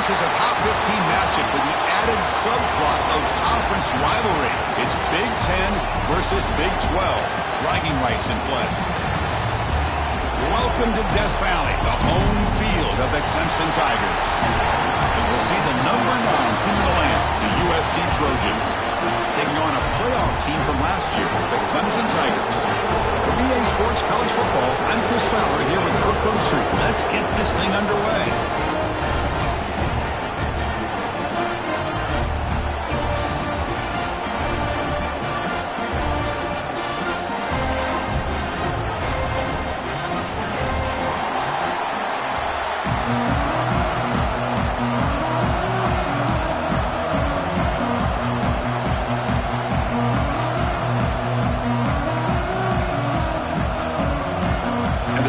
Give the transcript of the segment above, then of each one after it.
This is a top 15 matchup with the added subplot of conference rivalry. It's Big 10 versus Big 12. Bragging rights in play. Welcome to Death Valley, the home field of the Clemson Tigers. As we'll see the number 9 team in the land, the USC Trojans, taking on a playoff team from last year, the Clemson Tigers. For EA Sports College Football, I'm Chris Fowler here with Kirk Herbstreit. Let's get this thing underway.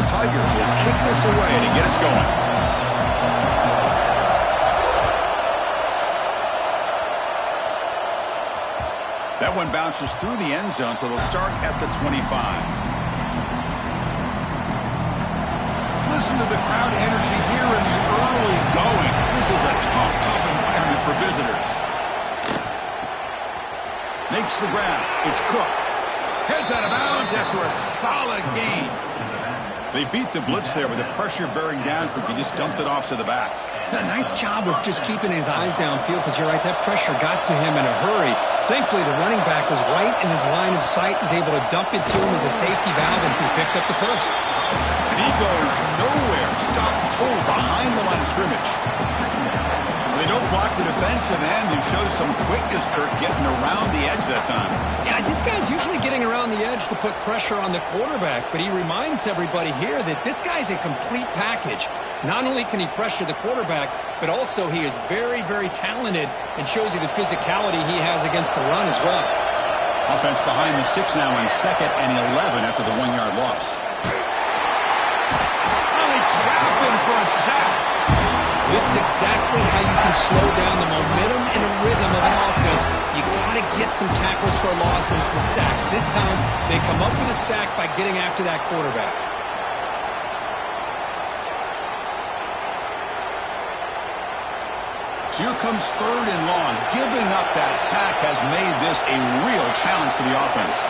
Tigers will kick this away to get us going. That one bounces through the end zone, so they'll start at the 25. Listen to the crowd energy here in the early going. This is a tough environment for visitors. Makes the grab. It's Cook. Heads out of bounds after a solid gain. They beat the blitz there with the pressure bearing down. He just dumped it off to the back. A nice job of just keeping his eyes downfield because you're right, that pressure got to him in a hurry. Thankfully, the running back was right in his line of sight. He's able to dump it to him as a safety valve, and he picked up the first. And he goes nowhere. Stop cold behind the line of scrimmage. They don't block the defensive end, who shows some quickness, Kirk, getting around the edge that time. Yeah, this guy's usually getting around the edge to put pressure on the quarterback, but he reminds everybody here that this guy's a complete package. Not only can he pressure the quarterback, but also he is very talented and shows you the physicality he has against the run as well. Offense behind the 6 now on 2nd and 11 after the 1-yard loss. Oh, they trap him for a sack. This is exactly how you can slow down the momentum and a rhythm of an offense. You got to get some tackles for a loss and some sacks. This time, they come up with a sack by getting after that quarterback. So here comes 3rd and long. Giving up that sack has made this a real challenge for the offense.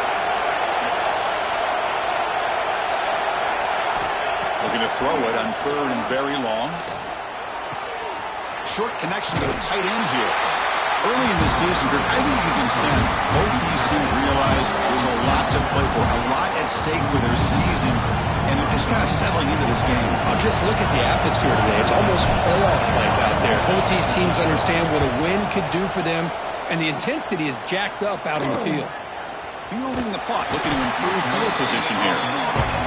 Looking to throw it on 3rd and very long. Short connection to the tight end here. Early in the season, I think you can sense both these teams realize there's a lot to play for, a lot at stake for their seasons, and they're just kind of settling into this game. I'll just look at the atmosphere today. It's almost playoff-like out there. Both these teams understand what a win could do for them, and the intensity is jacked up out in the field. Fielding the puck, looking to improve field position here.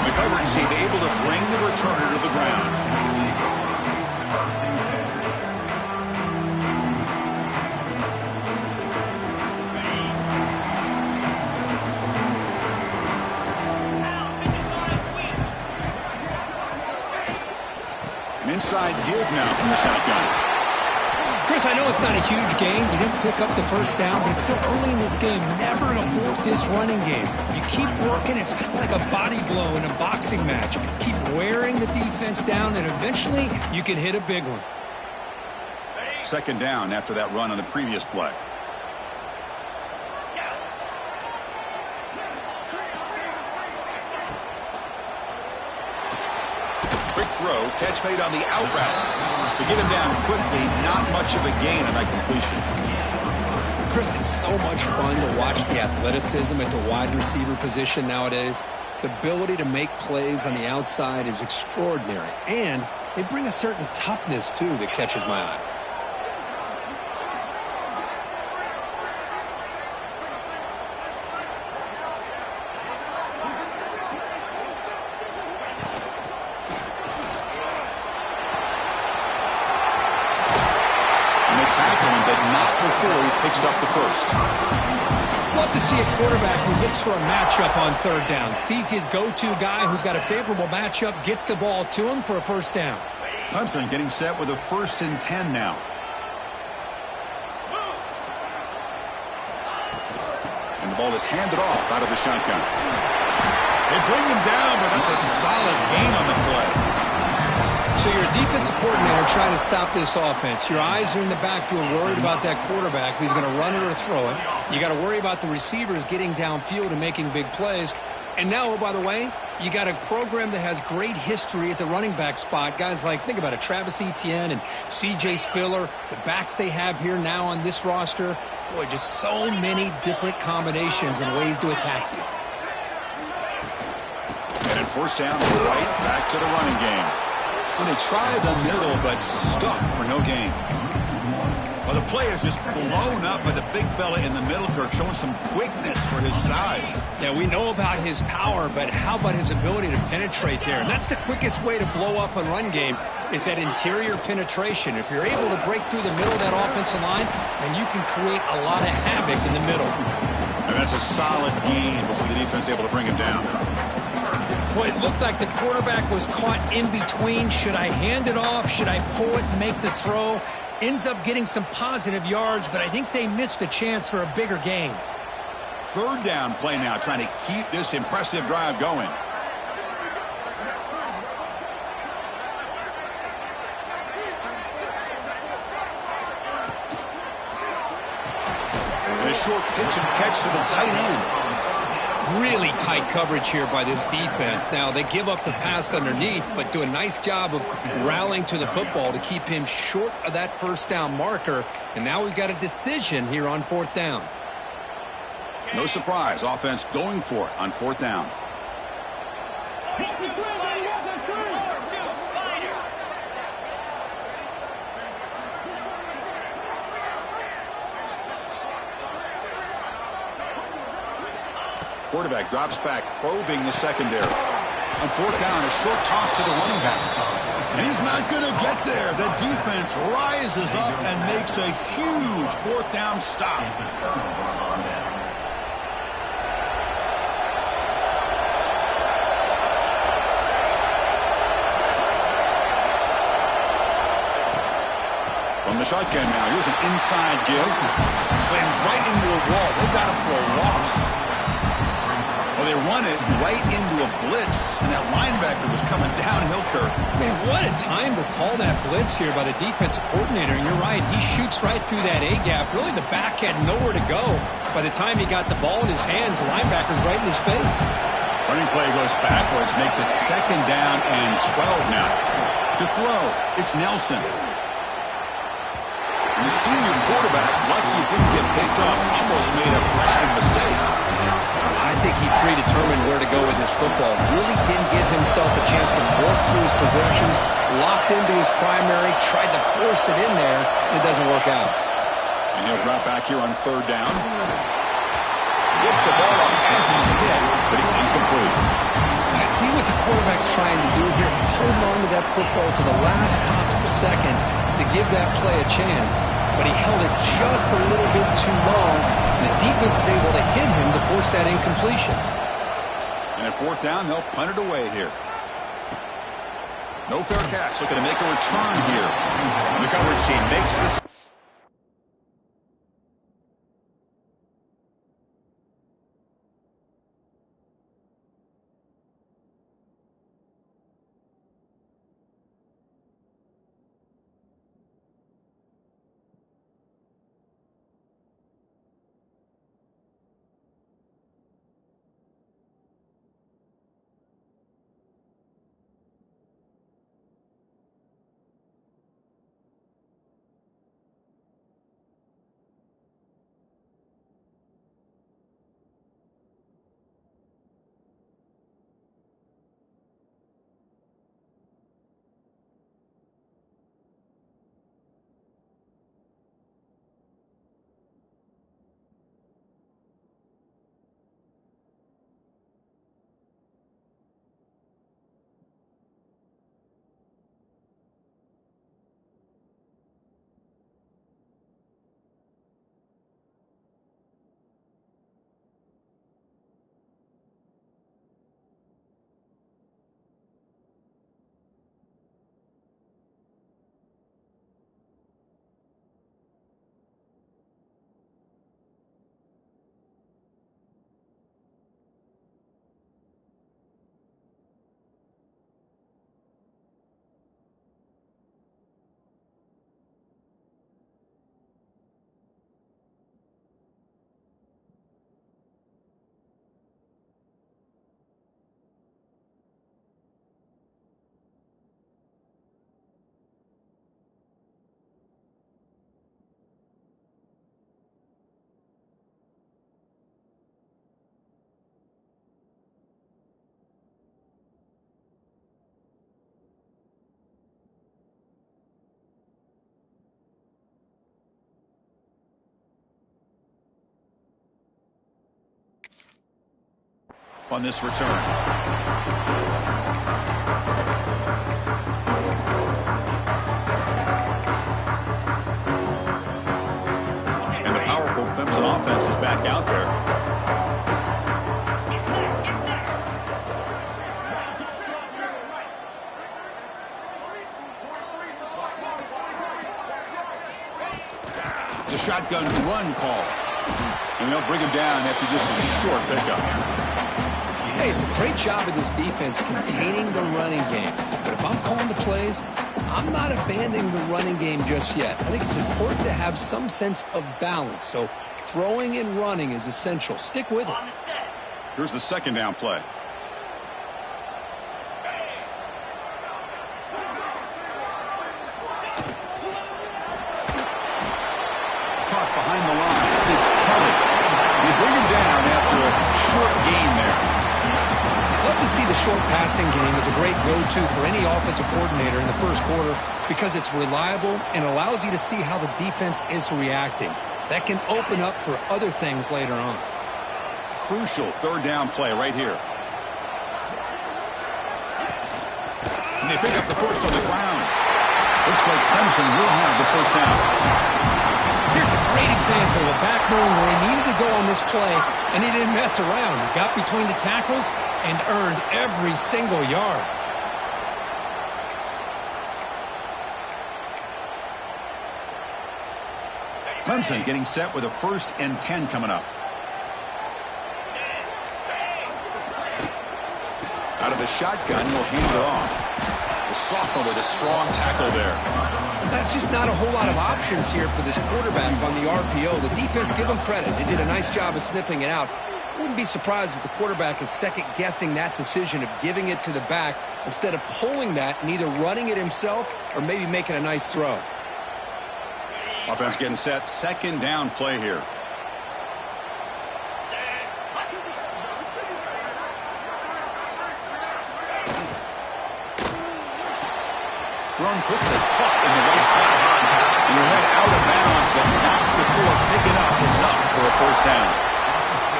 McCovern seemed able to bring the returner to the ground. Inside give now from the shotgun. Chris, I know it's not a huge gain. You didn't pick up the first down, but it's still early in this game. Never abort this running game. You keep working. It's kind of like a body blow in a boxing match. Keep wearing the defense down, and eventually you can hit a big one. 2nd down after that run on the previous play. Quick throw, catch made on the out route. To get him down quickly, not much of a gain on that completion. Chris, it's so much fun to watch the athleticism at the wide receiver position nowadays. The ability to make plays on the outside is extraordinary, and they bring a certain toughness, too, that catches my eye. Tackling, but not before he picks up the first. Love to see a quarterback who looks for a matchup on 3rd down. Sees his go-to guy who's got a favorable matchup, gets the ball to him for a first down. Clemson getting set with a 1st and 10 now. And the ball is handed off out of the shotgun. They bring him down, but that's a solid gain on the play. So you're a defensive coordinator trying to stop this offense. Your eyes are in the backfield worried about that quarterback who's going to run it or throw it. You got to worry about the receivers getting downfield and making big plays. And now, oh, by the way, you got a program that has great history at the running back spot. Guys like, think about it, Travis Etienne and C.J. Spiller, the backs they have here now on this roster. Boy, just so many different combinations and ways to attack you. And at first down, right back to the running game. When they try the middle, but stuck for no gain. Well, the play is just blown up by the big fella in the middle, Kirk, showing some quickness for his size. Yeah, we know about his power, but how about his ability to penetrate there? And that's the quickest way to blow up a run game is that interior penetration. If you're able to break through the middle of that offensive line, then you can create a lot of havoc in the middle. And that's a solid gain before the defense able to bring him down. Well, it looked like the quarterback was caught in between. Should I hand it off? Should I pull it and make the throw? Ends up getting some positive yards, but I think they missed a chance for a bigger gain. Third down play now, trying to keep this impressive drive going. And a short pitch and catch to the tight end. Really tight coverage here by this defense. Now, they give up the pass underneath, but do a nice job of rallying to the football to keep him short of that first down marker. And now we've got a decision here on fourth down. No surprise, offense going for it on fourth down. Quarterback drops back, probing the secondary. On fourth down, a short toss to the running back. And he's not going to get there. The defense rises up and makes a huge fourth down stop. From the shotgun now, here's an inside give. Slams right into a wall. They've got him for a loss. Well, they run it right into a blitz, and that linebacker was coming downhill, Kirk. Man, what a time to call that blitz here by the defensive coordinator. And you're right, he shoots right through that A-gap. Really, the back had nowhere to go. By the time he got the ball in his hands, the linebacker's right in his face. Running play goes backwards, makes it second down and 12 now. To throw, it's Nelson. And the senior quarterback, lucky he didn't get picked off, almost made a freshman mistake. I think he predetermined where to go with his football. Really didn't give himself a chance to work through his progressions, locked into his primary, tried to force it in there, and it doesn't work out. And he'll drop back here on third down. Gets the ball off as he's hit, but he's incomplete. I see what the quarterback's trying to do here. He's holding on to that football to the last possible second to give that play a chance, but he held it just a little bit too long. The defense is able to hit him to force that incompletion. And at fourth down, they'll punt it away here. No fair catch. Looking to make a return here. The coverage team makes this. on this return. And the powerful Clemson offense is back out there. The shotgun run call. And they'll bring him down after just a short pickup. Hey, it's a great job of this defense containing the running game. But if I'm calling the plays, I'm not abandoning the running game just yet. I think it's important to have some sense of balance. So throwing and running is essential. Stick with it. Here's the second down play. Caught behind the line. It's Kelly. They bring him down after a short gain there. Love to see the short passing game as a great go-to for any offensive coordinator in the first quarter because it's reliable and allows you to see how the defense is reacting. That can open up for other things later on. Crucial third down play right here. And they pick up the first on the ground. Looks like Clemson will have the first down. Here's a great example of back knowing where he needed to go on this play, and he didn't mess around. He got between the tackles and earned every single yard. Clemson getting set with a 1st and 10 coming up. Out of the shotgun, he'll hand it off. The sophomore with a strong tackle there. That's just not a whole lot of options here for this quarterback on the RPO. The defense, give them credit. They did a nice job of sniffing it out. Wouldn't be surprised if the quarterback is second-guessing that decision of giving it to the back instead of pulling that and either running it himself or maybe making a nice throw. Offense getting set. Second down play here. Thrown quickly, caught in the right side. And your head out of bounds, but not before picking up enough for a first down.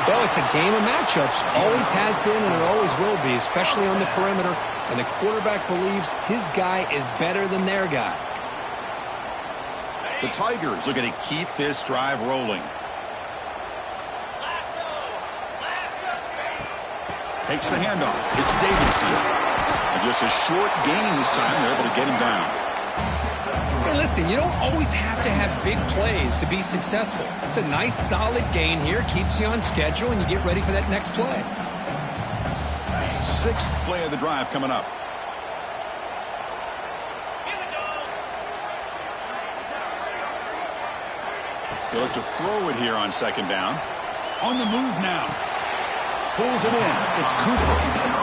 Well, it's a game of matchups. Always has been and it always will be, especially on the perimeter. And the quarterback believes his guy is better than their guy. The Tigers are going to keep this drive rolling. Takes the handoff. It's Davidson. And just a short gain this time. They're able to get him down. Hey, listen, you don't always have to have big plays to be successful. It's a nice, solid gain here. Keeps you on schedule, and you get ready for that next play. 6th play of the drive coming up. They look to throw it here on second down. On the move now. Pulls it in. It's Cooper.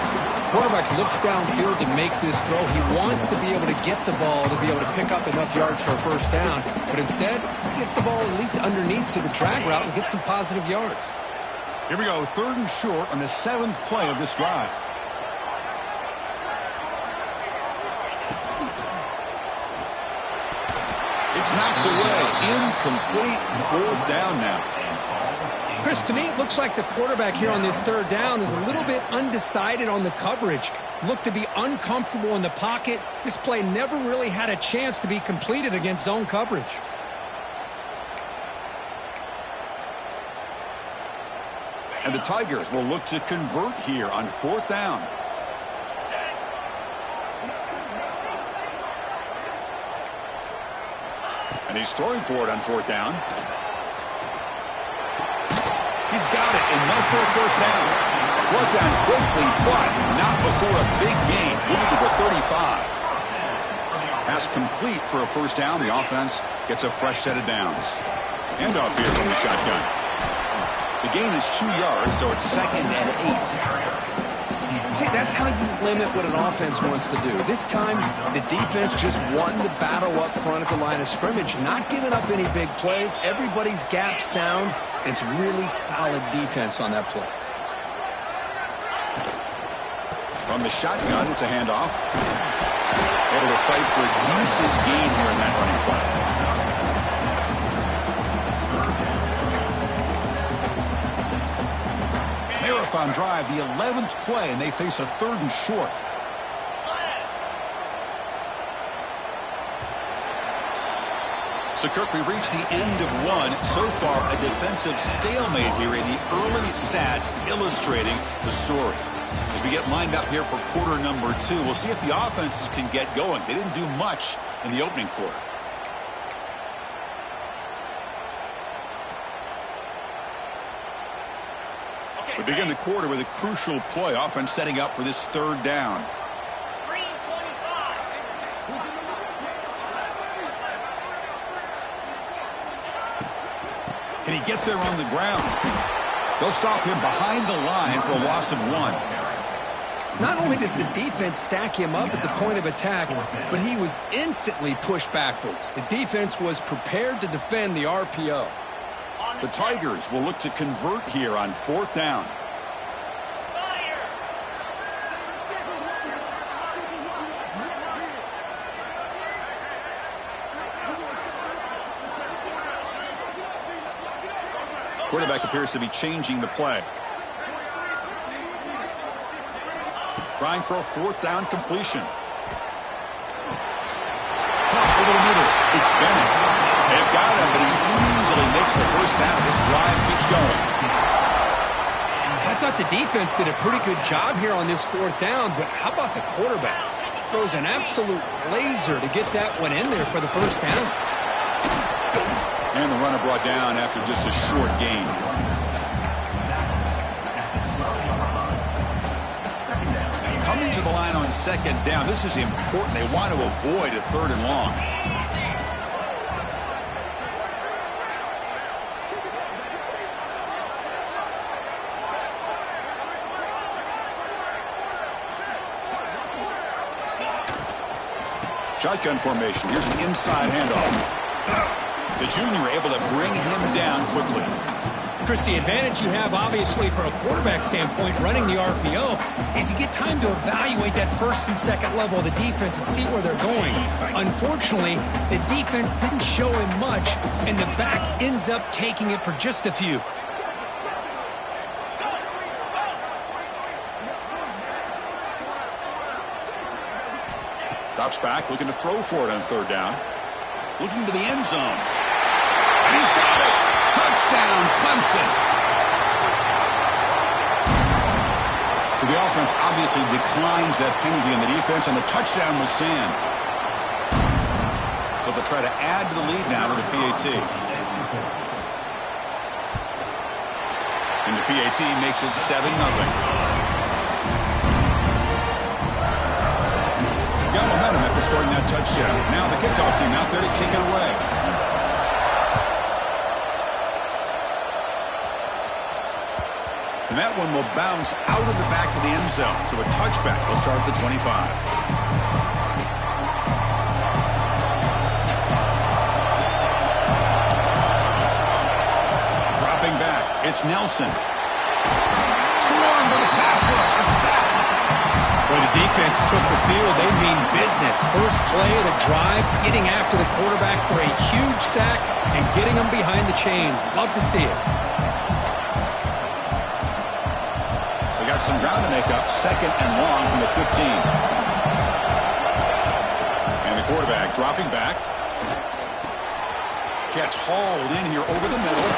Quarterback looks downfield to make this throw. He wants to be able to get the ball to be able to pick up enough yards for a first down. But instead, he gets the ball at least underneath to the drag route and gets some positive yards. Here we go. 3rd and short on the 7th play of this drive. It's knocked away. Incomplete. 4th down now. Chris, to me, it looks like the quarterback here on this 3rd down is a little bit undecided on the coverage. Looked to be uncomfortable in the pocket. This play never really had a chance to be completed against zone coverage. And the Tigers will look to convert here on 4th down. And he's throwing for it on 4th down. He's got it, enough for a first down. Brought down quickly, but not before a big gain. Moving to the 35. Pass complete for a first down. The offense gets a fresh set of downs. Handoff here from the shotgun. The gain is 2 yards, so it's 2nd and 8. See, that's how you limit what an offense wants to do. This time, the defense just won the battle up front at the line of scrimmage, not giving up any big plays. Everybody's gap sound. It's really solid defense on that play. From the shotgun, it's a handoff. Able to fight for a decent gain here in that running play. They're a marathon drive, the 11th play, and they face a 3rd and short. So, Kirk, we reached the end of one. So far, a defensive stalemate here in the early stats illustrating the story. As we get lined up here for quarter number 2, we'll see if the offenses can get going. They didn't do much in the opening quarter. We begin the quarter with a crucial play. Offense setting up for this 3rd down. Can he get there on the ground? They'll stop him behind the line for a loss of 1. Not only does the defense stack him up at the point of attack, but he was instantly pushed backwards. The defense was prepared to defend the RPO. The Tigers will look to convert here on 4th down. Quarterback appears to be changing the play. Trying for a 4th down completion. Tossed over the middle. It's Bennett. They've got him, but he easily makes the first down. This drive keeps going. I thought the defense did a pretty good job here on this 4th down, but how about the quarterback? Throws an absolute laser to get that one in there for the first down. And the runner brought down after just a short gain. Coming to the line on 2nd down. This is important. They want to avoid a 3rd and long. Shotgun formation. Here's an inside handoff. The junior able to bring him down quickly. Chris, the advantage you have, obviously, from a quarterback standpoint, running the RPO, is you get time to evaluate that 1st and 2nd level of the defense and see where they're going. Unfortunately, the defense didn't show him much, and the back ends up taking it for just a few. Drops back, looking to throw for it on 3rd down. Looking to the end zone. And he's got it! Touchdown, Clemson! So the offense obviously declines that penalty on the defense, and the touchdown will stand. So they'll try to add to the lead now with the PAT. And the PAT makes it 7-0. Got momentum after scoring that touchdown. Now the kickoff team out there to kick it away. And that one will bounce out of the back of the end zone. So a touchback will start at the 25. Dropping back. It's Nelson. Swarmed by the pass rush. A sack. When the defense took the field, they mean business. First play of the drive, getting after the quarterback for a huge sack and getting him behind the chains. Love to see it. They got some ground to make up. 2nd and long from the 15. And the quarterback dropping back. Catch hauled in here over the middle.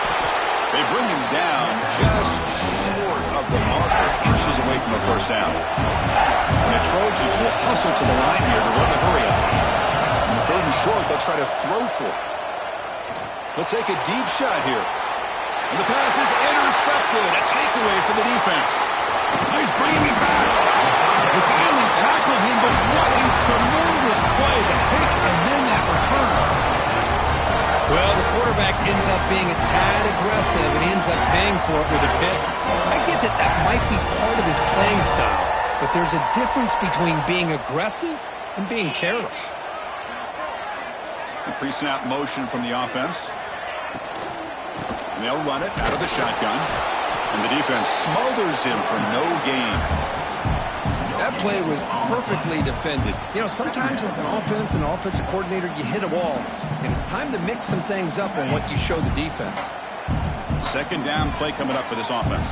They bring him down just short of the marker, inches away from the first down. And the Trojans will hustle to the line here to run the hurry up. On the 3rd and short, they'll try to throw for it. Let's take a deep shot here. And the pass is intercepted. A takeaway for the defense. Now he's bringing it back. They finally tackle him, but what a tremendous play. The pick and then that return. Well, the quarterback ends up being a tad aggressive and he ends up paying for it with a pick. I get that that might be part of his playing style, but there's a difference between being aggressive and being careless. A pre-snap motion from the offense. And they'll run it out of the shotgun. And the defense smothers him for no gain. That play was perfectly defended. You know, sometimes as an offensive coordinator, you hit a wall, and it's time to mix some things up on what you show the defense. 2nd down play coming up for this offense.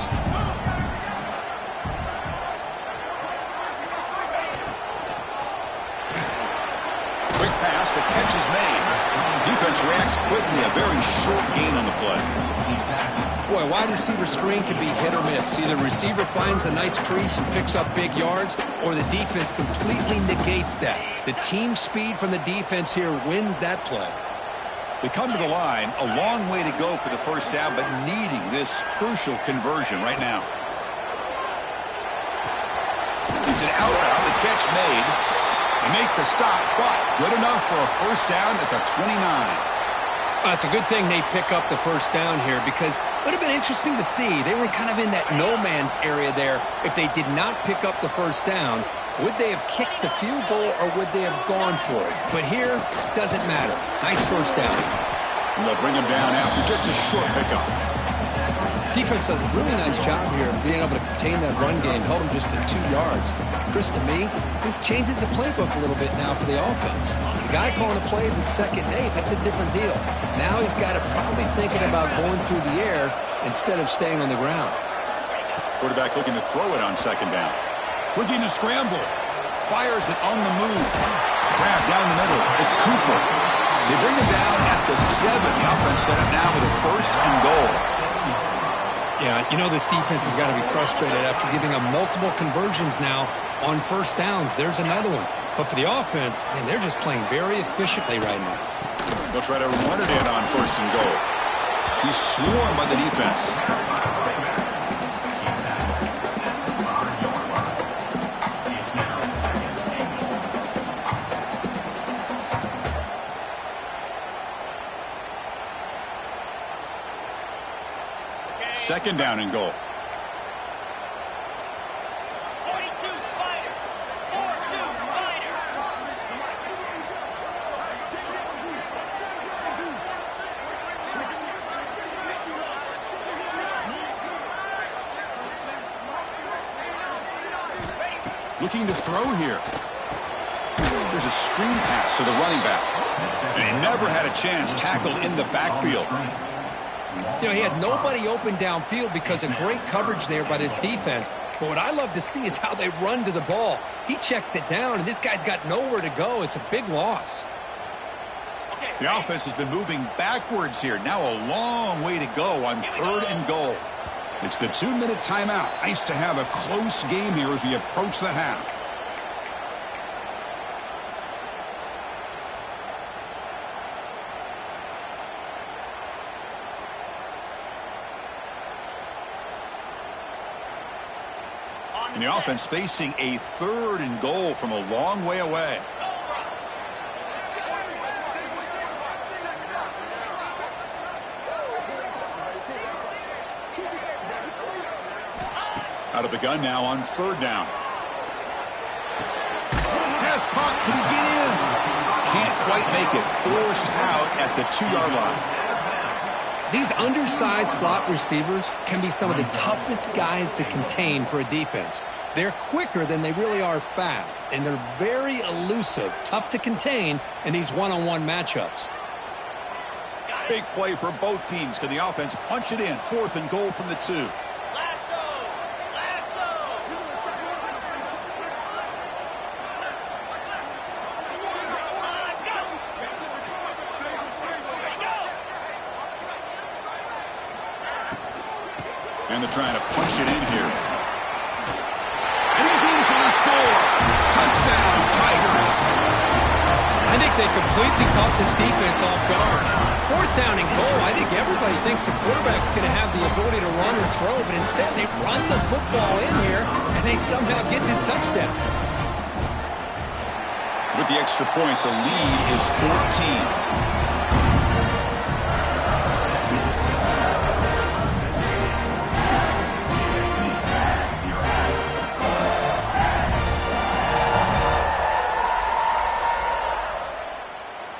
defense reacts quickly. A very short gain on the play. Boy, wide receiver screen can be hit or miss. Either receiver finds a nice crease and picks up big yards, or the defense completely negates that. The team speed from the defense here wins that play. We come to the line, a long way to go for the first down, but needing this crucial conversion right now. It's an out route, the catch made. They make the stop, but good enough for a first down at the 29. It's a good thing they pick up the first down here, because it would have been interesting to see. They were kind of in that no man's area there. If they did not pick up the first down, would they have kicked the field goal or would they have gone for it? But here, doesn't matter. Nice first down. And they'll bring him down after just a short pickup. Defense does a really nice job here of being able to contain that run game, held him just at 2 yards. Chris, to me, this changes the playbook a little bit now for the offense. The guy calling the plays at 2nd and 8, that's a different deal. Now he's got to probably thinking about going through the air instead of staying on the ground. Quarterback looking to throw it on 2nd down. Looking to scramble. Fires it on the move. Grab down the middle. It's Cooper. They bring him down at the 7. The offense set up now with a 1st and goal. Yeah, you know this defense has got to be frustrated after giving them multiple conversions now on first downs. There's another one. But for the offense, man, they're just playing very efficiently right now. They'll try to run it in on 1st and goal. He's swarmed by the defense. Second down and goal. 42 Spider. 4-2 Spider. Looking to throw here. There's a screen pass to the running back. And he never had a chance tackled in the backfield. You know, he had nobody open downfield because of great coverage there by this defense. But what I love to see is how they run to the ball. He checks it down, and this guy's got nowhere to go. It's a big loss. The offense has been moving backwards here. Now a long way to go on 3rd and goal. It's the 2-minute timeout. Nice to have a close game here as we approach the half. And the offense facing a 3rd and goal from a long way away. Out of the gun now on 3rd down. Pass caught. Can he get in? Can't quite make it. Forced out at the 2-yard line. These undersized slot receivers can be some of the toughest guys to contain for a defense. They're quicker than they really are fast, and they're very elusive, tough to contain in these one-on-one matchups. Big play for both teams. Can the offense punch it in? 4th and goal from the 2. Lasso. Lasso. Let's go. And they're trying to punch it in here. And he's in for the score. Touchdown, Tigers. I think they completely caught this defense off guard. 4th down and goal. I think everybody thinks the quarterback's going to have the ability to run or throw, but instead they run the football in here, and they somehow get this touchdown. With the extra point, the lead is 14.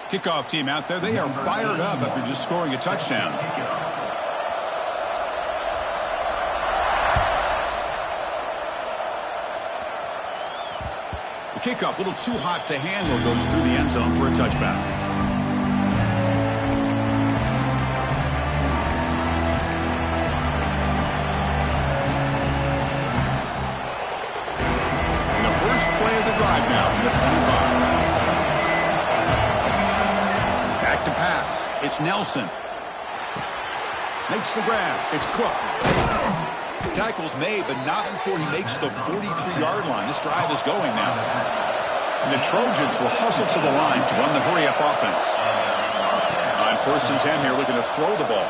Kickoff team out there, they are fired up after just scoring a touchdown. The kickoff, a little too hot to handle, goes through the end zone for a touchback. And the first play of the drive now from the 25. To pass. It's Nelson. Makes the grab. It's Cook. Tackle's made, but not before he makes the 43-yard line. This drive is going now. And the Trojans will hustle to the line to run the hurry-up offense. On 1st and 10 here, looking to throw the ball.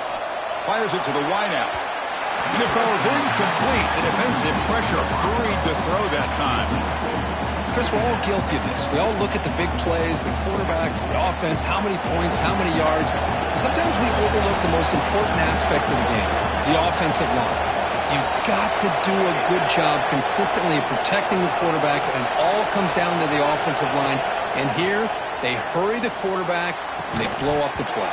Fires it to the wideout. And it falls incomplete. The defensive pressure hurried the throw that time. Chris, we're all guilty of this. We all look at the big plays, the quarterbacks, the offense, how many points, how many yards. Sometimes we overlook the most important aspect of the game, the offensive line. You've got to do a good job consistently protecting the quarterback, and it all comes down to the offensive line. And here, they hurry the quarterback, and they blow up the play.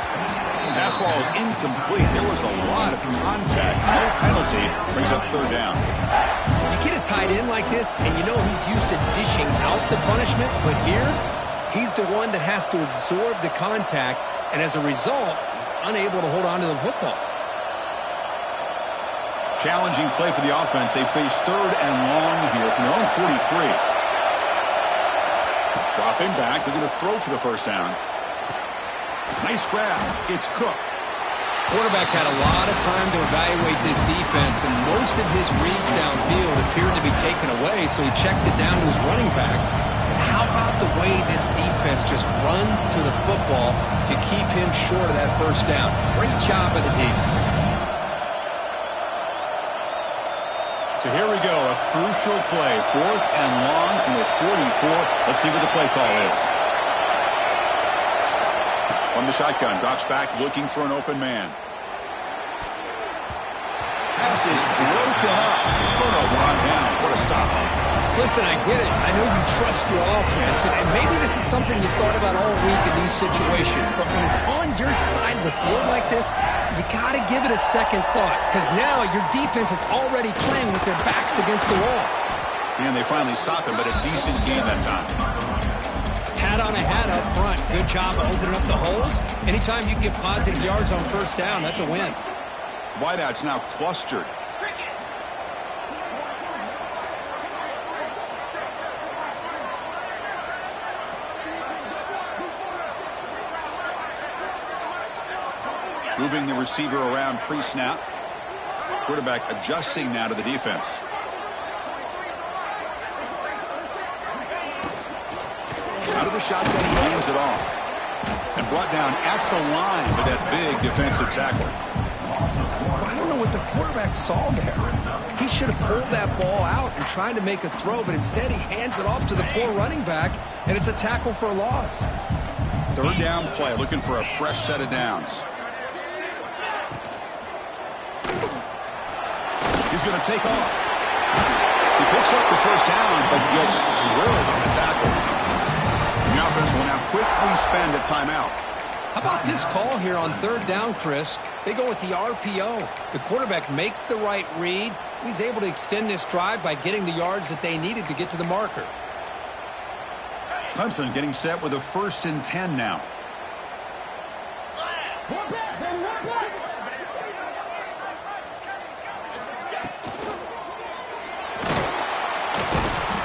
Pass ball is incomplete. There was a lot of contact. No penalty. Brings up 3rd down. You get a tight end like this, and you know he's used to dishing out the punishment, but here, he's the one that has to absorb the contact, and as a result, he's unable to hold on to the football. Challenging play for the offense. They face 3rd and long here from their own 43. Dropping back. They're going to throw for the 1st down. Nice grab. It's Cook. Quarterback had a lot of time to evaluate this defense, and most of his reads downfield appeared to be taken away, so he checks it down to his running back. And how about the way this defense just runs to the football to keep him short of that 1st down? Great job of the D. So here we go, a crucial play. 4th and long from the 44. Let's see what the play call is. From the shotgun, drops back, looking for an open man. Pass is broken up. Turnover on down. What a stop. Listen, I get it. I know you trust your offense, and maybe this is something you thought about all week in these situations, but when it's on your side of the field like this, you got to give it a second thought, because now your defense is already playing with their backs against the wall. And they finally stop him, but a decent gain that time. Hat on a hat up front. Good job of opening up the holes. Anytime you can get positive yards on 1st down, that's a win. Wideout's now clustered. Moving the receiver around pre-snap. Quarterback adjusting now to the defense. Out of the shotgun, he hands it off. And brought down at the line with that big defensive tackle. I don't know what the quarterback saw there. He should have pulled that ball out and tried to make a throw, but instead he hands it off to the poor running back, and it's a tackle for a loss. 3rd down play, looking for a fresh set of downs. He's going to take off. He picks up the 1st down, but gets drilled on the tackle. The offense will now quickly spend a timeout. How about this call here on 3rd down, Chris? They go with the RPO. The quarterback makes the right read. He's able to extend this drive by getting the yards that they needed to get to the marker. Clemson getting set with a 1st and 10 now.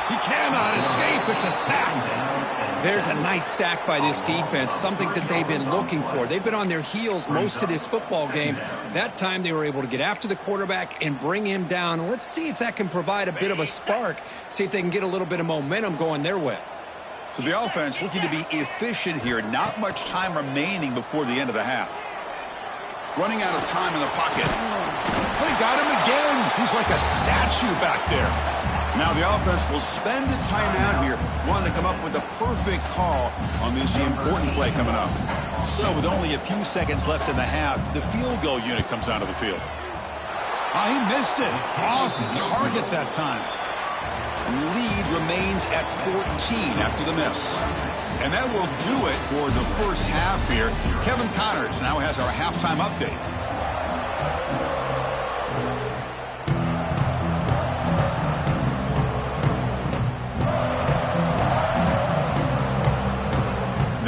He cannot escape. It's a sack. There's a nice sack by this defense, something that they've been looking for. They've been on their heels most of this football game. That time they were able to get after the quarterback and bring him down. Let's see if that can provide a bit of a spark, see if they can get a little bit of momentum going their way. So the offense looking to be efficient here. Not much time remaining before the end of the half. Running out of time in the pocket. They got him again. He's like a statue back there. Now the offense will spend a timeout here, wanting to come up with the perfect call on this important play coming up. So with only a few seconds left in the half, the field goal unit comes out of the field. He missed it. Off target that time. Lead remains at 14 after the miss. And that will do it for the 1st half here. Kevin Connors now has our halftime update.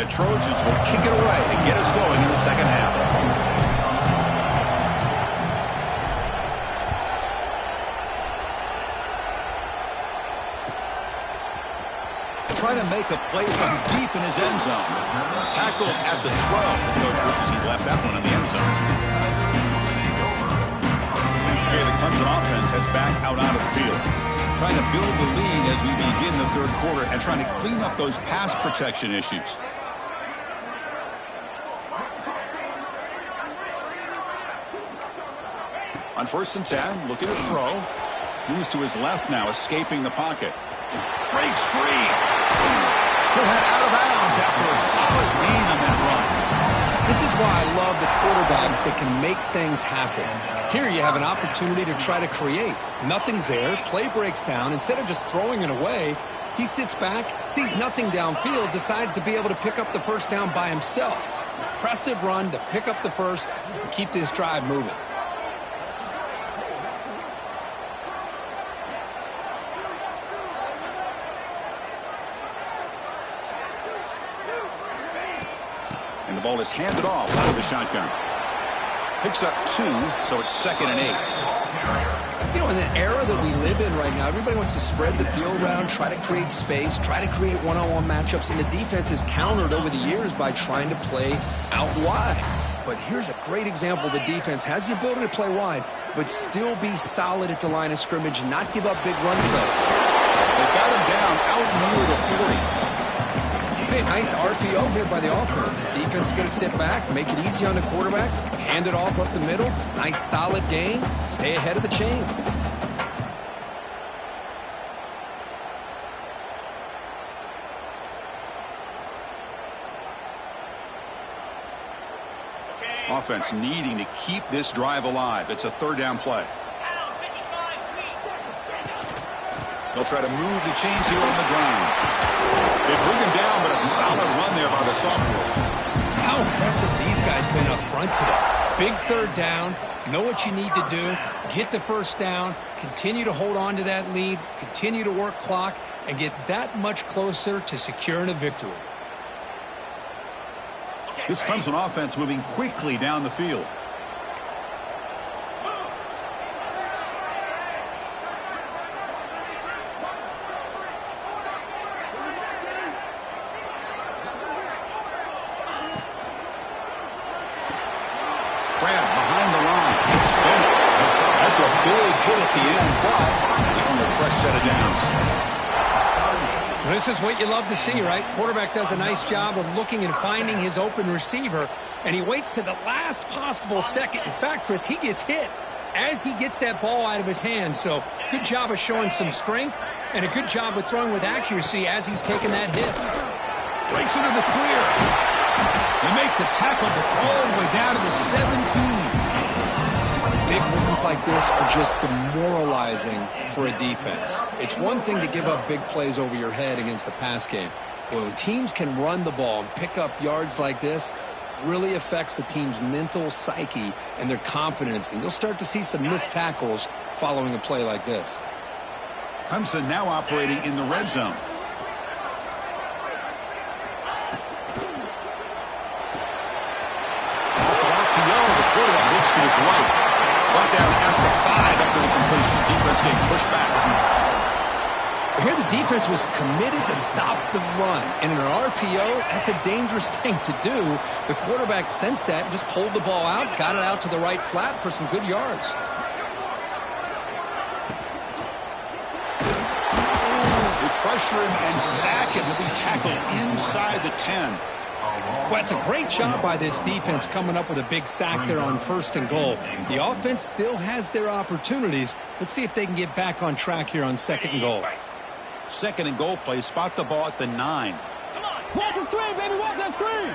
The Trojans will kick it away to get us going in the 2nd half. try to make a play from deep in his end zone. Tackled at the 12. The coach wishes he'd left that one in the end zone. Okay, the Clemson offense heads back out onto the field. Trying to build the lead as we begin the third quarter and trying to clean up those pass protection issues. On 1st and 10, looking to throw. Moves to his left now, escaping the pocket. Breaks free. Put head out of bounds after a solid gain on that run. This is why I love the quarterbacks that can make things happen. Here you have an opportunity to try to create. Nothing's there. Play breaks down. Instead of just throwing it away, he sits back, sees nothing downfield, decides to be able to pick up the first down by himself. Impressive run to pick up the first and keep this drive moving. And the ball is handed off out of the shotgun. Picks up 2, so it's 2nd and 8. You know, in the era that we live in right now, everybody wants to spread the field around, try to create space, try to create one-on-one matchups, and the defense is countered over the years by trying to play out wide. But here's a great example. The defense has the ability to play wide, but still be solid at the line of scrimmage, not give up big run plays. They got him down out near the 40. Hey, nice RPO here by the offense. Defense is going to sit back, make it easy on the quarterback, hand it off up the middle. Nice solid gain. Stay ahead of the chains. Offense needing to keep this drive alive. It's a 3rd down play. They'll try to move the chains here on the ground. They bring him down, but a solid run there by the sophomore. How impressive these guys been up front today. Big 3rd down. Know what you need to do. Get the first down. Continue to hold on to that lead. Continue to work clock and get that much closer to securing a victory. This Clemson offense moving quickly down the field. Behind the line. That's a big hit at the end, but give him a fresh set of downs. This is what you love to see, right? Quarterback does a nice job of looking and finding his open receiver, and he waits to the last possible second. In fact, Chris, he gets hit as he gets that ball out of his hands. So good job of showing some strength and a good job of throwing with accuracy as he's taking that hit. Breaks into the clear. They make the tackle, but all the way down to the 17. Big runs like this are just demoralizing for a defense. It's one thing to give up big plays over your head against the pass game. But when teams can run the ball and pick up yards like this, really affects the team's mental psyche and their confidence. And you'll start to see some missed tackles following a play like this. Clemson now operating in the red zone. The quarterback looks to his right. Brought down at the 5 after the completion. Defense getting pushed back. Here the defense was committed to stop the run. And in an RPO, that's a dangerous thing to do. The quarterback sensed that and just pulled the ball out, got it out to the right flat for some good yards. They pressure him and sack him. He'll be tackled inside the 10. Well, it's a great job by this defense coming up with a big sack there on 1st and goal. The offense still has their opportunities. Let's see if they can get back on track here on 2nd and goal. 2nd and goal play. Spot the ball at the 9. Come on. Watch the screen, baby. Watch that screen.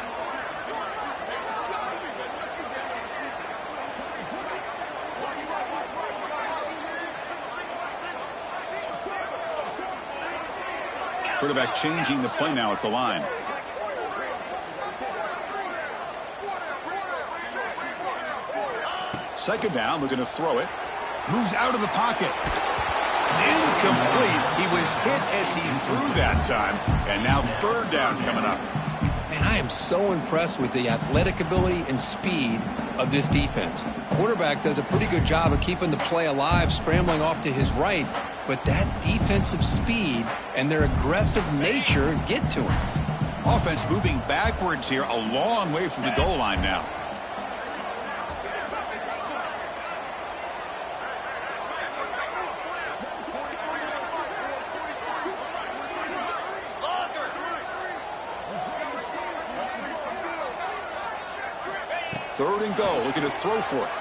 Quarterback changing the play now at the line. Second down, looking to throw it. Moves out of the pocket. It's incomplete. He was hit as he threw that time. And now 3rd down coming up. Man, I am so impressed with the athletic ability and speed of this defense. Quarterback does a pretty good job of keeping the play alive, scrambling off to his right. but that defensive speed and their aggressive nature get to him. Offense moving backwards here, a long way from the goal line now. Third and goal, looking to throw for it.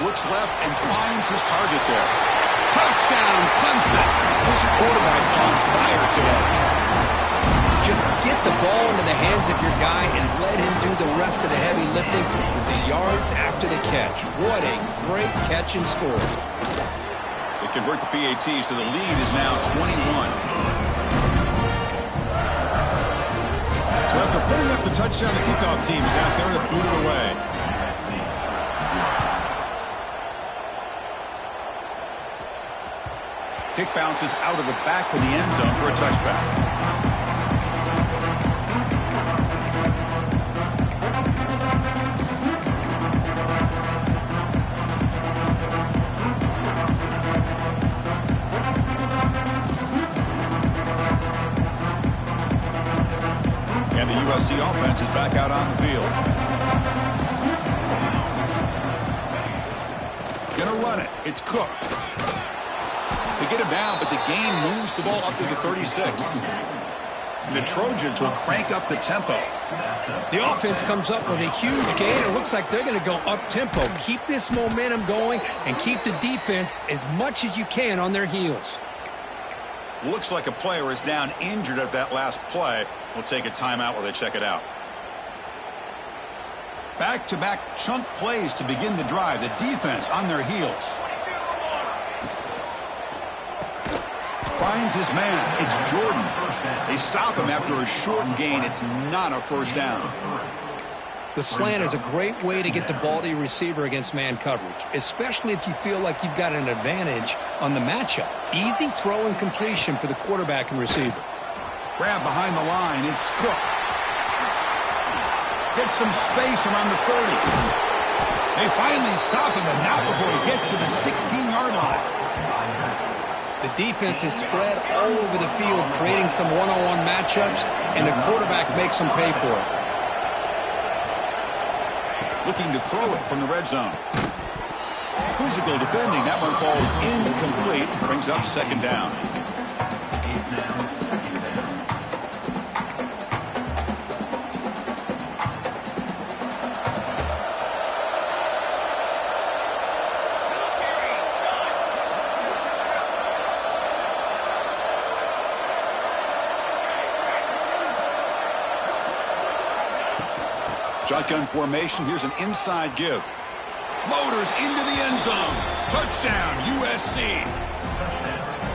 Looks left and finds his target there. Touchdown, Clemson. This quarterback on fire today. Just get the ball into the hands of your guy and let him do the rest of the heavy lifting with the yards after the catch. What a great catch and score. They convert the PAT, so the lead is now 21. So after putting up the touchdown, the kickoff team is out there to boot it away. Kick bounces out of the back of the end zone for a touchback. And the USC offense is back out on the field. Gonna run it. It's Cook. They get him down, but the gain moves the ball up to the 36. And the Trojans will crank up the tempo. The offense comes up with a huge gain. It looks like they're going to go up-tempo. Keep this momentum going and keep the defense as much as you can on their heels. Looks like a player is down injured at that last play. We'll take a timeout while they check it out. Back-to-back chunk plays to begin the drive. The defense on their heels. Finds his man. It's Jordan. They stop him after a short gain. It's not a first down. The slant is a great way to get the ball to your receiver against man coverage, especially if you feel like you've got an advantage on the matchup. Easy throw and completion for the quarterback and receiver. Grab behind the line. It's Cook. Gets some space around the 30. They finally stop him, and not before he gets to the 16-yard line. The defense is spread all over the field, creating some one-on-one matchups, and the quarterback makes them pay for it. Looking to throw it from the red zone. Physical defending. That one falls incomplete. Brings up second down. Shotgun formation. Here's an inside give. Motors into the end zone. Touchdown, USC.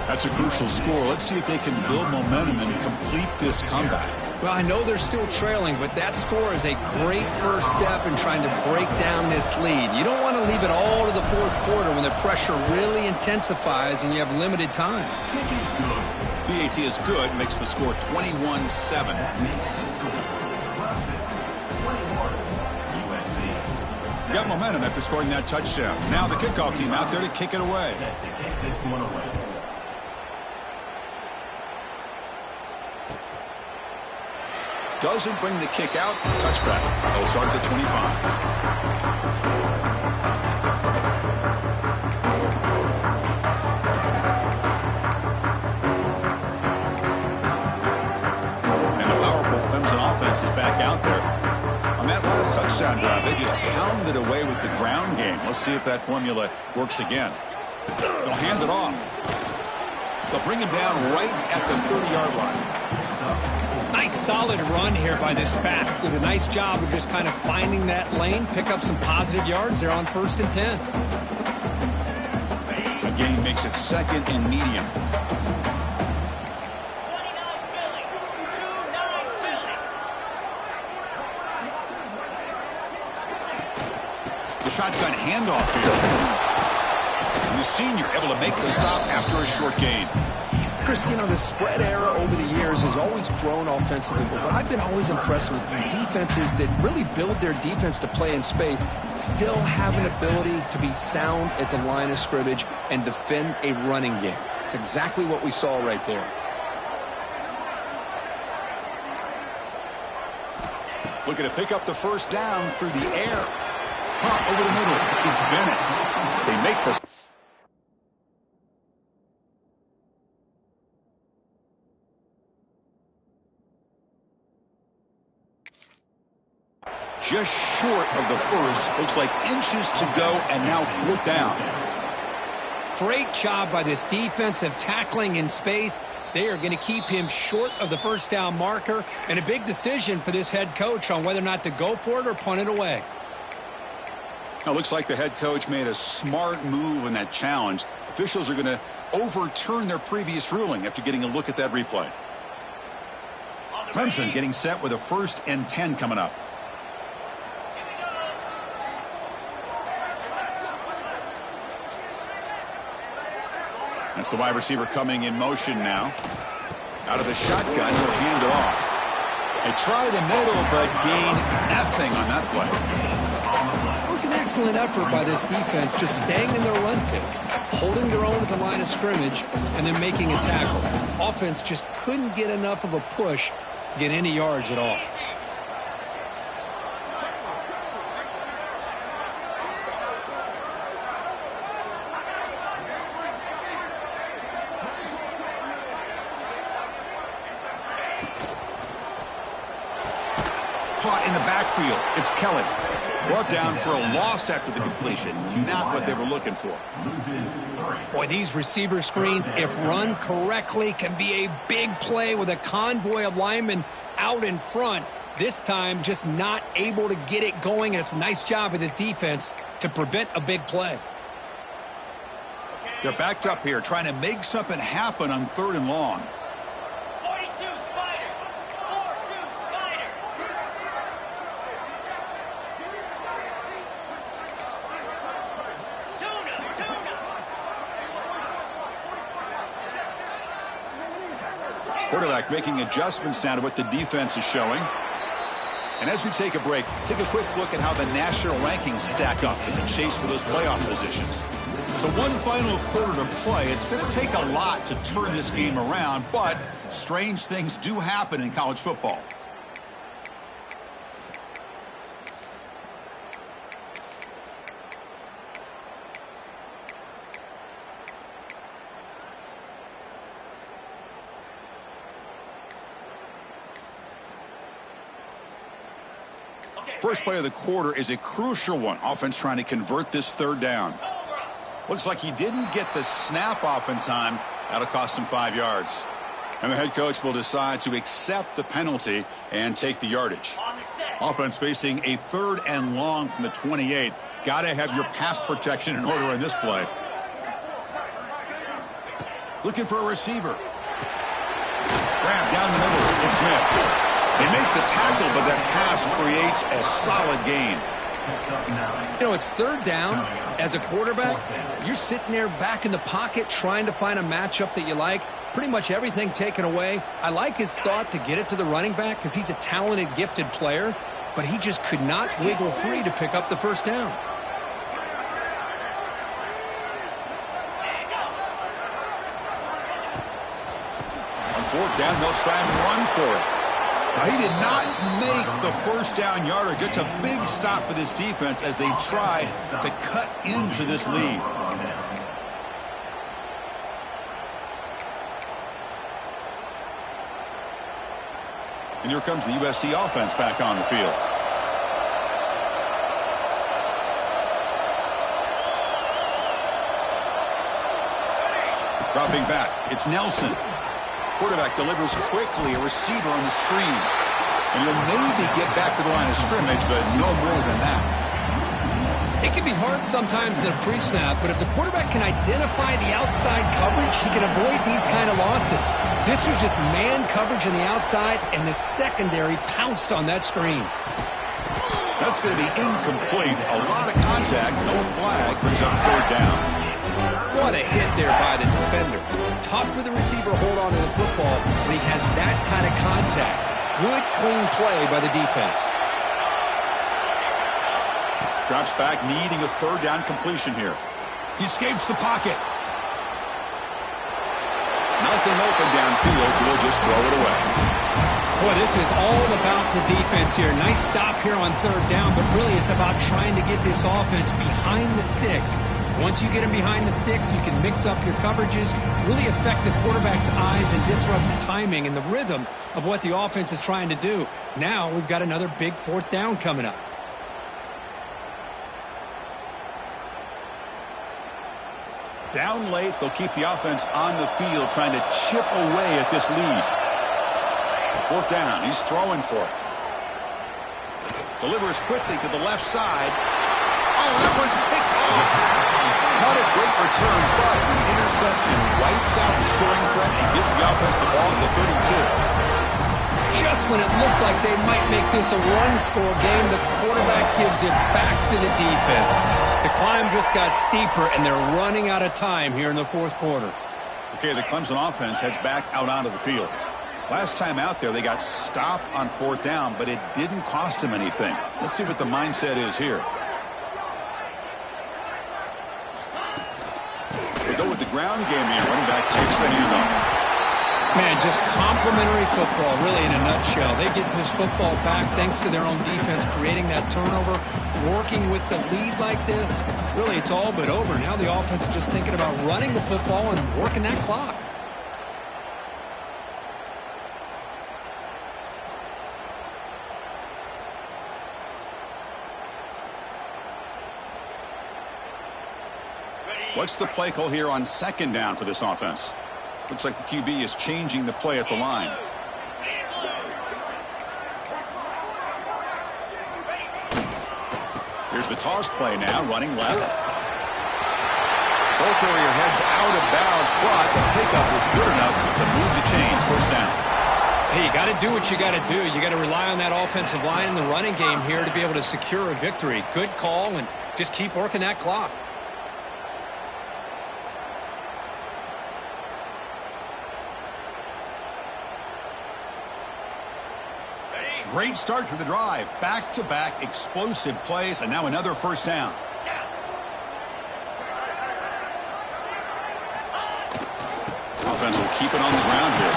That's a crucial score. Let's see if they can build momentum and complete this comeback. Well, I know they're still trailing, but that score is a great first step in trying to break down this lead. You don't want to leave it all to the fourth quarter when the pressure really intensifies and you have limited time. PAT is good. Makes the score 21-7. Got momentum after scoring that touchdown. Now the kickoff team out there to kick it away. Doesn't bring the kick out. Touchback. They'll start at the 25. And the powerful Clemson offense is back out there. On that last touchdown drive, they just pounded away with the ground game. Let's see if that formula works again. They'll hand it off. They'll bring him down right at the 30-yard line. Nice solid run here by this back. Did a nice job of just kind of finding that lane, pick up some positive yards there on 1st and 10. A gain makes it second and medium. Shotgun handoff here. And the senior able to make the stop after a short gain. Chris, you know, the spread era over the years has always grown offensively, but what I've been always impressed with defenses that really build their defense to play in space still have an ability to be sound at the line of scrimmage and defend a running game. It's exactly what we saw right there. Looking to pick up the first down through the air. Pop over the middle. It's Bennett. They make the... Just short of the first. Looks like inches to go, and now 4th down. Great job by this defensive tackling in space. They are going to keep him short of the first down marker, and a big decision for this head coach on whether or not to go for it or punt it away. Now, looks like the head coach made a smart move in that challenge. Officials are going to overturn their previous ruling after getting a look at that replay. Clemson getting set with a 1st and 10 coming up. That's the wide receiver coming in motion now. Out of the shotgun, he'll hand it off. They try the middle, but gain nothing on that play. It was an excellent effort by this defense, just staying in their run fits, holding their own at the line of scrimmage, and then making a tackle. Offense just couldn't get enough of a push to get any yards at all. Caught in the backfield. It's Kelly. Brought down for a loss after the completion. Not what they were looking for. Boy, these receiver screens, if run correctly, can be a big play with a convoy of linemen out in front. This time, just not able to get it going. And it's a nice job of this defense to prevent a big play. They're backed up here, trying to make something happen on 3rd and long. Quarterback making adjustments now to what the defense is showing. And as we take a break, take a quick look at how the national rankings stack up in the chase for those playoff positions. So one final quarter to play. It's going to take a lot to turn this game around, but strange things do happen in college football. First play of the quarter is a crucial one. Offense trying to convert this 3rd down. Looks like he didn't get the snap off in time. That'll cost him 5 yards. And the head coach will decide to accept the penalty and take the yardage. Offense facing a 3rd and long from the 28. Got to have your pass protection in order in this play. Looking for a receiver. Grab down the middle. It's Smith. They make the tackle, but that pass creates a solid gain. You know, it's 3rd down. As a quarterback, you're sitting there back in the pocket trying to find a matchup that you like. Pretty much everything taken away. I like his thought to get it to the running back because he's a talented, gifted player, but he just could not wiggle free to pick up the 1st down. On 4th down, they'll try and run for it. Now, he did not make the 1st down yardage. It's a big stop for this defense as they try to cut into this lead. And here comes the USC offense back on the field. Dropping back, it's Nelson. Quarterback delivers quickly, a receiver on the screen. And he'll maybe get back to the line of scrimmage, but no more than that. It can be hard sometimes in a pre-snap, but if the quarterback can identify the outside coverage, he can avoid these kind of losses. This was just man coverage on the outside, and the secondary pounced on that screen. That's going to be incomplete. A lot of contact, no flag, brings up 3rd down. What a hit there by the defender. Tough for the receiver to hold on to the football when he has that kind of contact. Good, clean play by the defense. Drops back, needing a third down completion here. He escapes the pocket. Nothing open downfield, so he'll just throw it away. Boy, this is all about the defense here. Nice stop here on third down, but really it's about trying to get this offense behind the sticks. Once you get them behind the sticks, you can mix up your coverages, really affect the quarterback's eyes and disrupt the timing and the rhythm of what the offense is trying to do. Now we've got another big fourth down coming up. Down late, they'll keep the offense on the field, trying to chip away at this lead. Fourth down, he's throwing for it. Delivers quickly to the left side. Oh, that one's picked off. Not a great return, but the interception wipes out the scoring threat and gives the offense the ball at the 32. Just when it looked like they might make this a one-score game, the quarterback gives it back to the defense. The climb just got steeper, and they're running out of time here in the fourth quarter. Okay, the Clemson offense heads back out onto the field. Last time out there, they got stopped on fourth down, but it didn't cost them anything. Let's see what the mindset is here. They go with the ground game here. Running back takes the handoff. Man, just complimentary football, really, in a nutshell. They get this football back thanks to their own defense, creating that turnover, working with the lead like this. Really, it's all but over. Now the offense is just thinking about running the football and working that clock. What's the play call here on second down for this offense? Looks like the QB is changing the play at the line. Here's the toss play now, running left. Ball carrier heads out of bounds, but the pickup was good enough to move the chains. First down. Hey, you got to do what you got to do. You got to rely on that offensive line in the running game here to be able to secure a victory. Good call, and just keep working that clock. Great start to the drive. Back-to-back explosive plays, and now another first down. Offense will keep it on the ground here.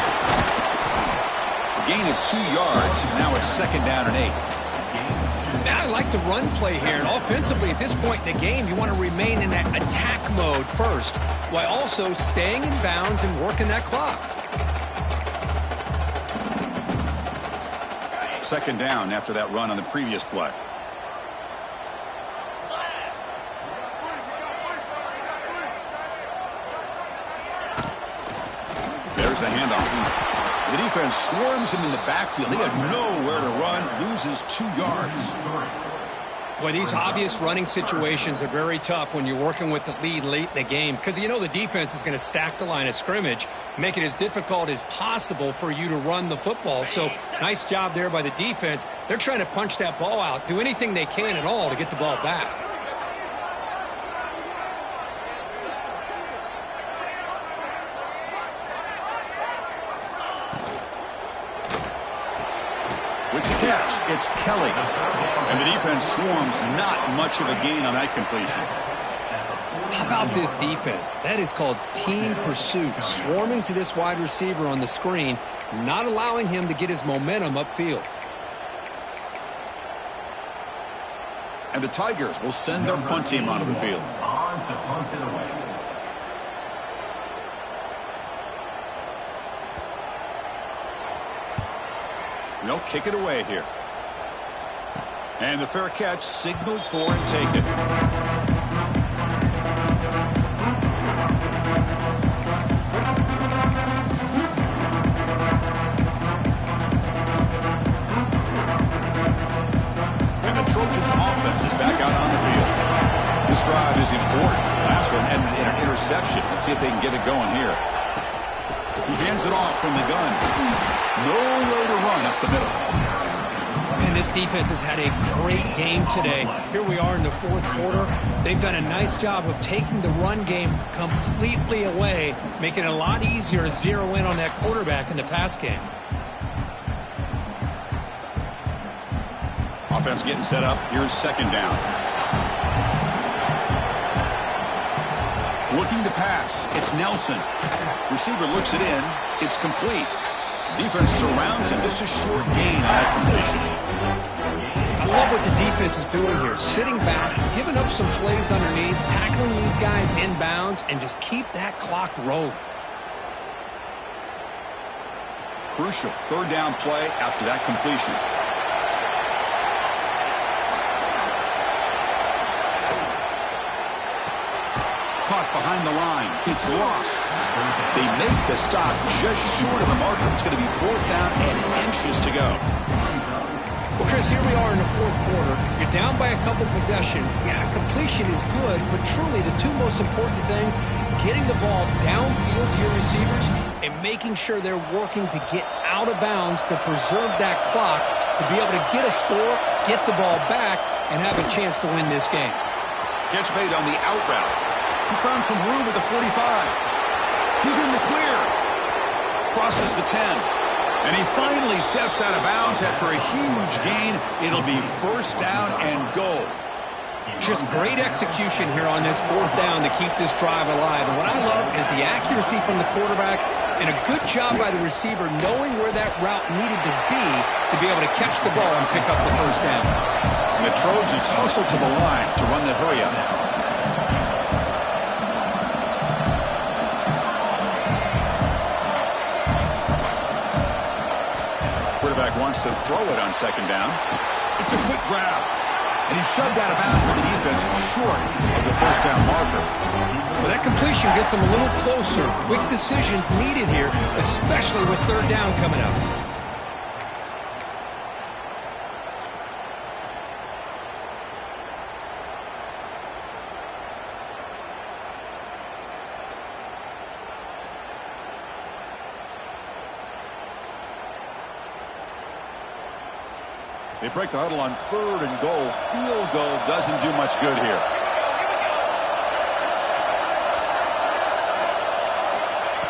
A gain of 2 yards. Now it's second down and 8. Now I like the run play here. And offensively, at this point in the game, you want to remain in that attack mode first, while also staying in bounds and working that clock. Second down after that run on the previous play. There's the handoff. The defense swarms him in the backfield. He had nowhere to run, loses 2 yards. Boy, these obvious running situations are very tough when you're working with the lead late in the game, because you know the defense is going to stack the line of scrimmage, make it as difficult as possible for you to run the football. So nice job there by the defense. They're trying to punch that ball out, do anything they can at all to get the ball back. With the catch, it's Kelly. And the defense swarms, not much of a gain on that completion. How about this defense? That is called team pursuit. Swarming to this wide receiver on the screen, not allowing him to get his momentum upfield. And the Tigers will send their punt team onto the field. They'll kick it away here. And the fair catch signaled for and taken. And the Trojans offense is back out on the field. This drive is important. Last one ended in an interception. Let's see if they can get it going here. He hands it off from the gun. No way to run up the middle. Man, And this defense has had a great game today. Here we are in the fourth quarter. They've done a nice job of taking the run game completely away, making it a lot easier to zero in on that quarterback in the pass game. Offense getting set up. Here's second down. Looking to pass. It's Nelson. Receiver looks it in. It's complete. Defense surrounds him. Just a short gain on that completion. I love what the defense is doing here. Sitting back, giving up some plays underneath, tackling these guys inbounds, and just keep that clock rolling. Crucial third down play after that completion. Caught behind the line. It's lost. They make the stop just short of the marker. It's going to be fourth down and inches to go. Well, Chris, here we are in the fourth quarter. You're down by a couple possessions. Yeah, completion is good, but truly the two most important things, getting the ball downfield to your receivers and making sure they're working to get out of bounds to preserve that clock to be able to get a score, get the ball back, and have a chance to win this game. Catch made on the out route. He's found some room at the 45. He's in the clear. Crosses the 10. And he finally steps out of bounds after a huge gain. It'll be first down and goal. Just great execution here on this fourth down to keep this drive alive. And what I love is the accuracy from the quarterback and a good job by the receiver knowing where that route needed to be able to catch the ball and pick up the first down. And the Trojans hustle to the line to run the hurry up. Quarterback wants to throw it on second down. It's a quick grab. And he's shoved out of bounds by the defense short of the first down marker. Well, that completion gets him a little closer. Quick decisions needed here, especially with third down coming up. They break the huddle on third and goal. Field goal doesn't do much good here.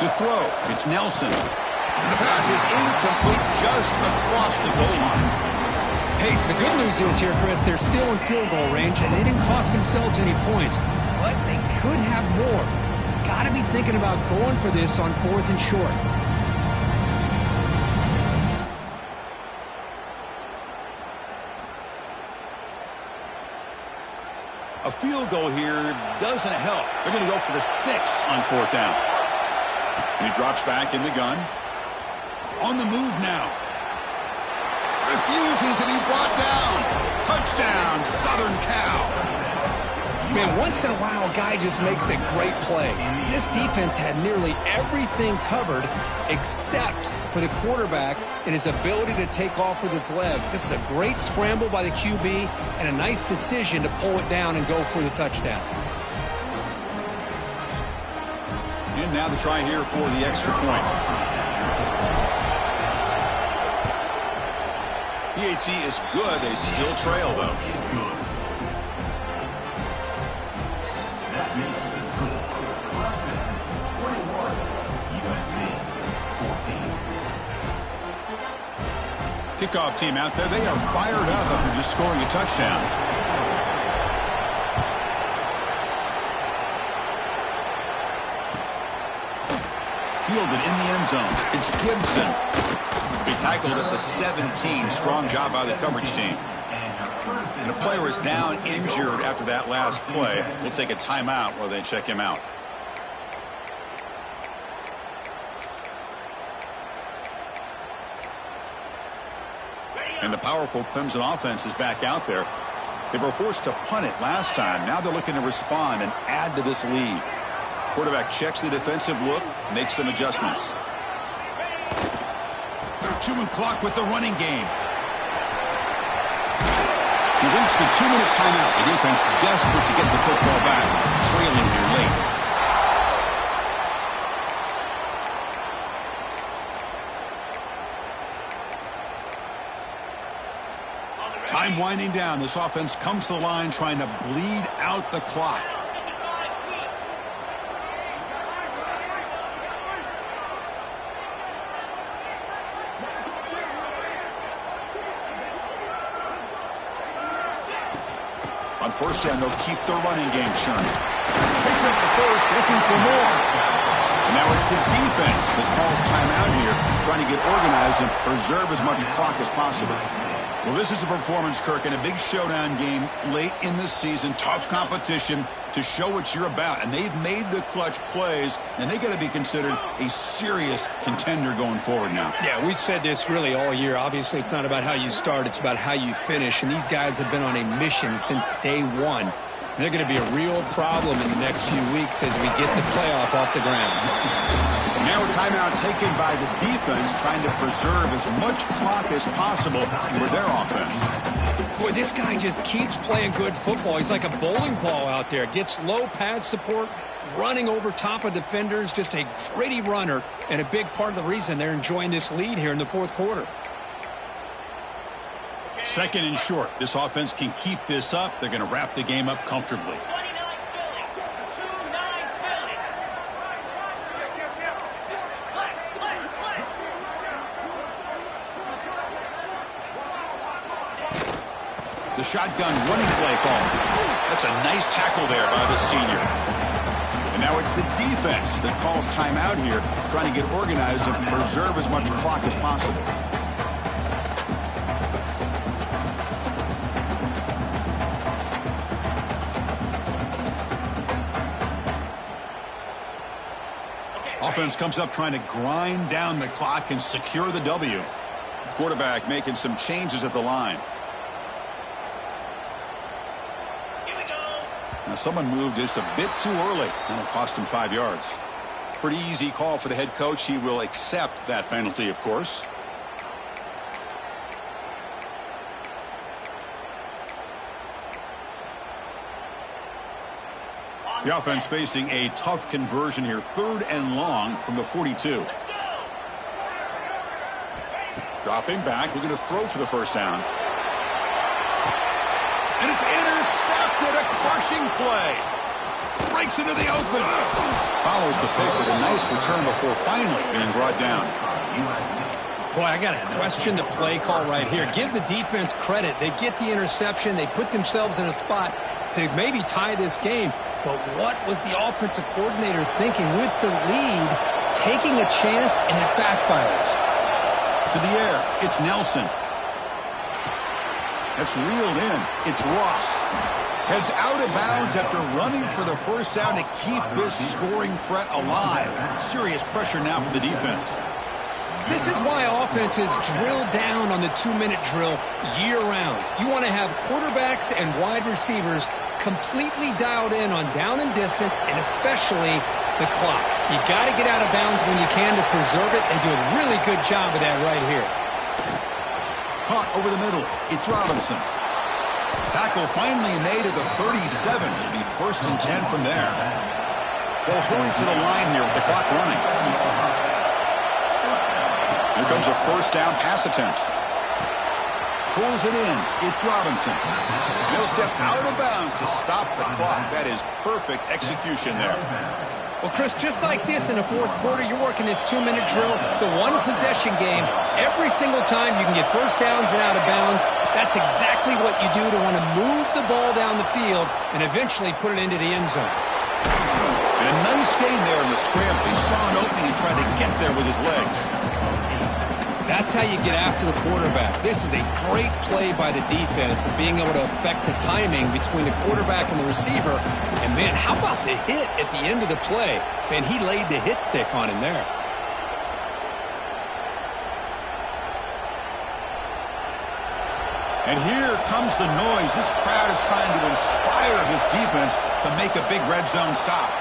To throw, it's Nelson. And the pass is incomplete just across the goal line. Hey, the good news is here, Chris, they're still in field goal range, and they didn't cost themselves any points. But they could have more. You've got to be thinking about going for this on fourth and short. A field goal here doesn't help. They're going to go for the 6 on fourth down. And he drops back in the gun. On the move now. Refusing to be brought down. Touchdown, Southern Cal. Man, once in a while, a guy just makes a great play. This defense had nearly everything covered except for the quarterback and his ability to take off with his legs. This is a great scramble by the QB and a nice decision to pull it down and go for the touchdown. And now the try here for the extra point. EHC is good. They still trail, though. That makes the score Clemson 41, USC 14. Kickoff team out there. They are fired up after just scoring a touchdown. Fielded in the end zone. It's Gibson. He tackled at the 17. Strong job by the coverage team. And a player is down injured after that last play. We'll take a timeout while they check him out. And the powerful Clemson offense is back out there. They were forced to punt it last time. Now they're looking to respond and add to this lead. Quarterback checks the defensive look, makes some adjustments. 2-minute clock with the running game. We reached the 2-minute timeout. The defense desperate to get the football back, trailing here late. Time winding down. This offense comes to the line trying to bleed out the clock. On first down, they'll keep their running game churning. Picks up the first, looking for more. And now it's the defense that calls timeout here, trying to get organized and preserve as much clock as possible. Well, this is a performance, Kirk, in a big showdown game late in the season. Tough competition to show what you're about. And they've made the clutch plays, and they got to be considered a serious contender going forward now. Yeah, we've said this really all year. Obviously, it's not about how you start. It's about how you finish. And these guys have been on a mission since day one. And they're going to be a real problem in the next few weeks as we get the playoff off the ground. Now a timeout taken by the defense, trying to preserve as much clock as possible for their offense. Boy, this guy just keeps playing good football. He's like a bowling ball out there. Gets low pad support, running over top of defenders. Just a gritty runner, and a big part of the reason they're enjoying this lead here in the fourth quarter. Second and short. This offense can keep this up. They're going to wrap the game up comfortably. The shotgun running play call. That's a nice tackle there by the senior. And now it's the defense that calls timeout here, trying to get organized and preserve as much clock as possible. Offense comes up trying to grind down the clock and secure the W. Quarterback making some changes at the line. Now someone moved just a bit too early, and it'll cost him 5 yards. Pretty easy call for the head coach. He will accept that penalty, of course. The offense facing a tough conversion here. 3rd and long from the 42. Dropping back, looking to throw for the first down. And it's intercepted, a crushing play. Breaks into the open. Follows the pick with a nice return before finally being brought down. Boy, I got to question the play call right here. Give the defense credit. They get the interception. They put themselves in a spot to maybe tie this game. But what was the offensive coordinator thinking with the lead, taking a chance, and it backfires? To the air, it's Nelson. That's reeled in. It's Ross. Heads out of bounds after running for the first down to keep this scoring threat alive. Serious pressure now for the defense. This is why offenses drill down on the 2-minute drill year-round. You want to have quarterbacks and wide receivers completely dialed in on down and distance, and especially the clock. You got to get out of bounds when you can to preserve it. They do a really good job of that right here. Caught over the middle. It's Robinson. Tackle finally made at the 37. It'll be 1st and 10 from there. They'll hurry to the line here with the clock running. Here comes a first down pass attempt. Pulls it in. It's Robinson. He'll step out of bounds to stop the clock. That is perfect execution there. Well, Chris, just like this in the fourth quarter, you're working this 2-minute drill. It's a one-possession game. Every single time you can get first downs and out of bounds. That's exactly what you do to want to move the ball down the field and eventually put it into the end zone. And a nice gain there in the scramble. He saw an opening and tried to get there with his legs. That's how you get after the quarterback. This is a great play by the defense of being able to affect the timing between the quarterback and the receiver. And, man, how about the hit at the end of the play? Man, he laid the hit stick on him there. And here comes the noise. This crowd is trying to inspire this defense to make a big red zone stop.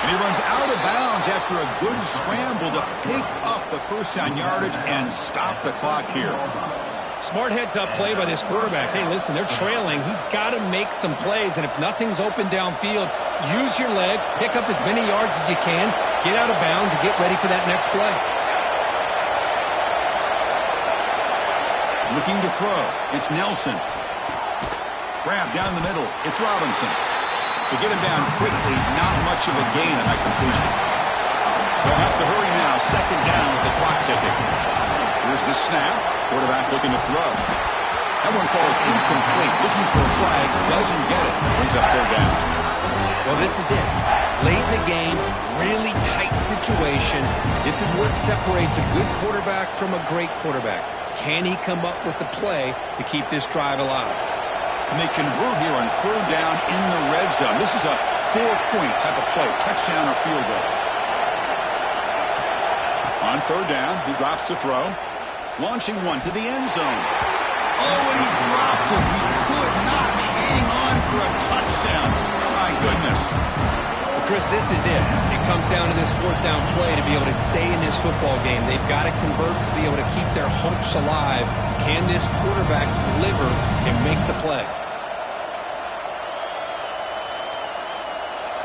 And he runs out of bounds after a good scramble to pick up the first down yardage and stop the clock here. Smart heads-up play by this quarterback. Hey, listen, they're trailing. He's got to make some plays, and if nothing's open downfield, use your legs, pick up as many yards as you can, get out of bounds, and get ready for that next play. Looking to throw. It's Nelson. Grab down the middle. It's Robinson. To get him down quickly, not much of a gain on that completion. They'll have to hurry now. Second down with the clock ticking. Here's the snap. Quarterback looking to throw. That one falls incomplete. Looking for a flag. Doesn't get it. Brings up third down. Well, this is it. Late in the game, really tight situation. This is what separates a good quarterback from a great quarterback. Can he come up with the play to keep this drive alive? And they convert here on third down in the red zone. This is a 4-point type of play. Touchdown or field goal. On third down, he drops to throw. Launching one to the end zone. Oh, and he dropped it. He could not hang on for a touchdown. My goodness. Well, Chris, this is it. It comes down to this fourth down play to be able to stay in this football game. They've got to convert to be able to keep their hopes alive. Can this quarterback deliver and make the play?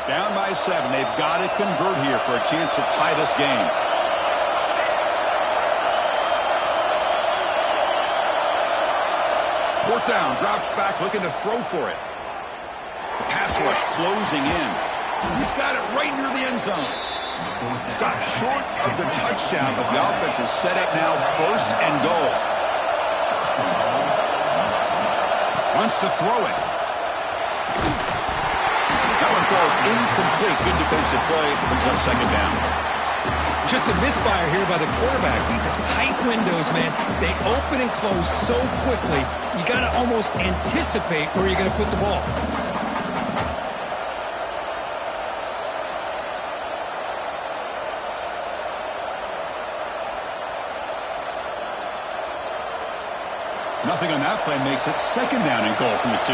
Down by 7. They've got to convert here for a chance to tie this game. Fourth down, drops back, looking to throw for it. The pass rush closing in. He's got it right near the end zone. Stopped short of the touchdown, but the offense is set up now first and goal. Wants to throw it. That one falls incomplete. Good defensive play. Brings up second down. Just a misfire here by the quarterback. These are tight windows, man. They open and close so quickly, you got to almost anticipate where you're going to put the ball. Nothing on that play makes it second down and goal from the 2.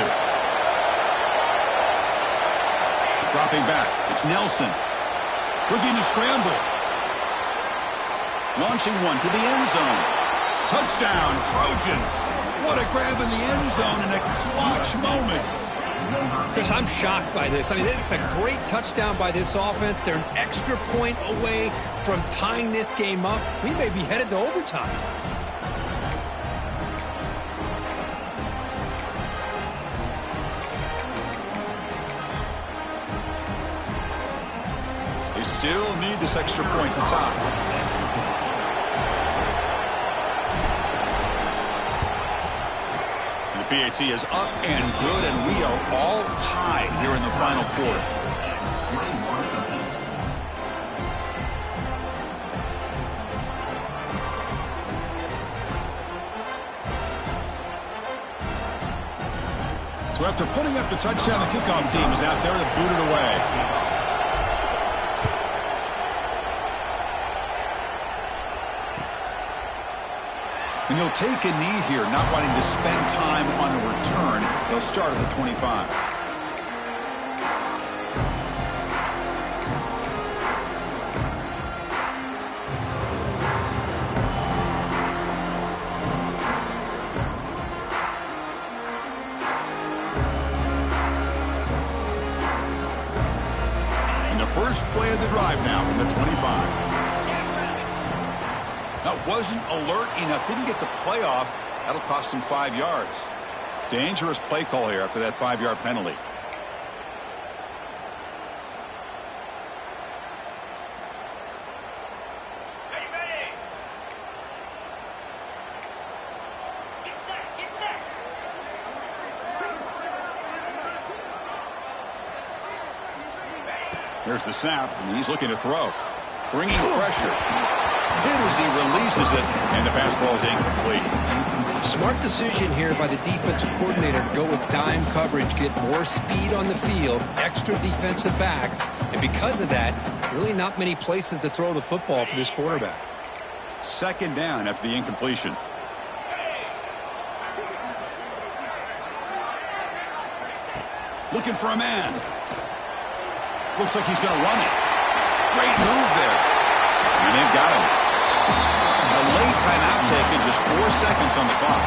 Dropping back. It's Nelson. Looking to scramble. Launching one to the end zone. Touchdown, Trojans. What a grab in the end zone in a clutch moment. Chris, I'm shocked by this. I mean, this is a great touchdown by this offense. They're an extra point away from tying this game up. We may be headed to overtime. They still need this extra point to tie. PAT is up and good, and we are all tied here in the final quarter. So after putting up the touchdown, the kickoff team is out there to boot it away. And he'll take a knee here, not wanting to spend time on a return. They'll start at the 25. And the first play of the drive now from the 25. That wasn't alert enough. Didn't get the play off. That'll cost him 5 yards. Dangerous play call here after that 5-yard penalty. Here's the snap, and he's looking to throw. Bringing pressure. Hit as he releases it, and the pass ball is incomplete. Smart decision here by the defensive coordinator to go with dime coverage, get more speed on the field, extra defensive backs, and because of that, really not many places to throw the football for this quarterback. Second down after the incompletion. Looking for a man. Looks like he's going to run it. Great move there. And they've got him. A late timeout taken, just 4 seconds on the clock.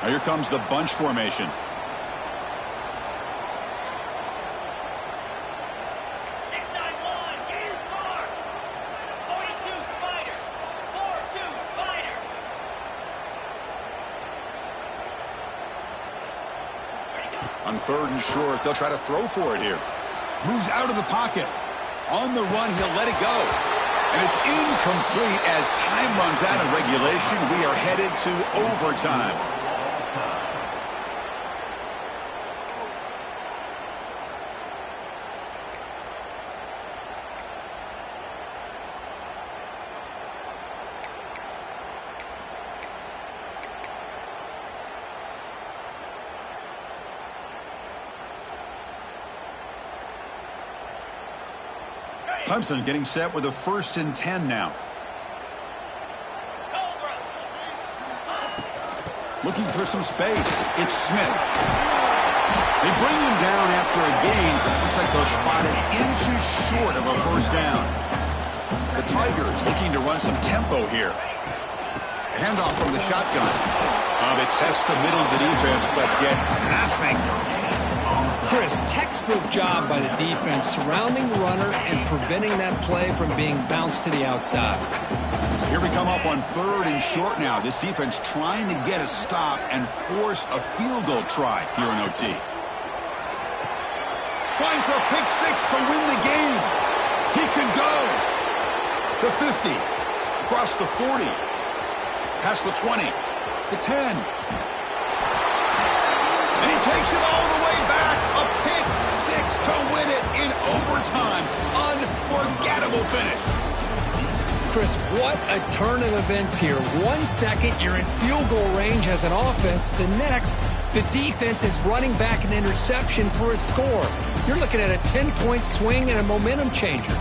Now here comes the bunch formation. On 3rd and short, they'll try to throw for it here. Moves out of the pocket. On the run, he'll let it go. And it's incomplete as time runs out of regulation. We are headed to overtime. Clemson getting set with a 1st and 10 now. Looking for some space. It's Smith. They bring him down after a gain. Looks like they'll spot it inches short of a 1st down. The Tigers looking to run some tempo here. Handoff from the shotgun. They test the middle of the defense, but get nothing. Chris, textbook job by the defense surrounding the runner and preventing that play from being bounced to the outside. So here we come up on 3rd and short now. This defense trying to get a stop and force a field goal try here in OT. Trying for a pick 6 to win the game. He can go. The 50. Across the 40. Past the 20. The 10. And he takes it all the way back. A pick 6 to win it in overtime. Unforgettable finish. Chris, what a turn of events here. 1 second, you're in field goal range as an offense. The next, the defense is running back an interception for a score. You're looking at a 10-point swing and a momentum changer.